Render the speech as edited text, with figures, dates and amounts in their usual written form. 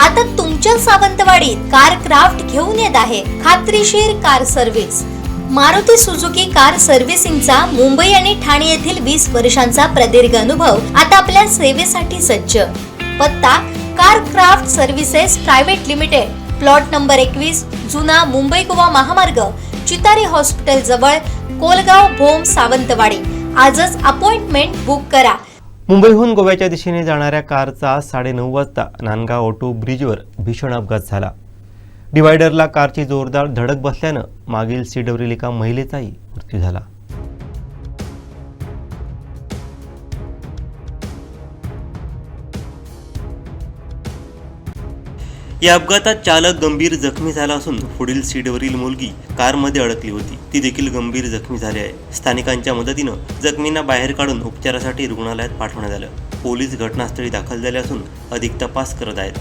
आता तुमच्या सावंतवाडीत car craft घेऊन येत आहे खात्रीशीर car service. Maruti Suzuki car सर्व्हिसिंगचा मुंबई आणि ठाणे येथील 20 वर्षांचा प्रदीर्घ अनुभव आता आपल्या सेवेसाठी सज्ज। पत्ता car craft services private limited, plot number 21, जुना मुंबई गोवा महामार्ग, चितारी हॉस्पिटल जवळ, कोलगाव भोम, सावंतवाडी। आजच अपॉइंटमेंट बुक करा। मुंबईहून गोव्याच्या दिशेने जाणाऱ्या कारचा 9:30 वाजता नांदगाव ऑटो ब्रिजवर भीषण अपघात झाला। डिवायडरला कारची जोरदार धडक बसल्यानं मागील सीटवरील एका महिलेचाही मृत्यू झाला। या अपघातात चालक गंभीर जखमी झाला असून पुढील सीटवरील मुलगी कारमध्ये अडकली होती, ती देखील गंभीर जखमी झाली आहे। स्थानिकांच्या मदतीनं जखमींना बाहेर काढून उपचारासाठी रुग्णालयात पाठवण्यात आलं। पोलीस घटनास्थळी दाखल झाले असून अधिक तपास करत आहेत।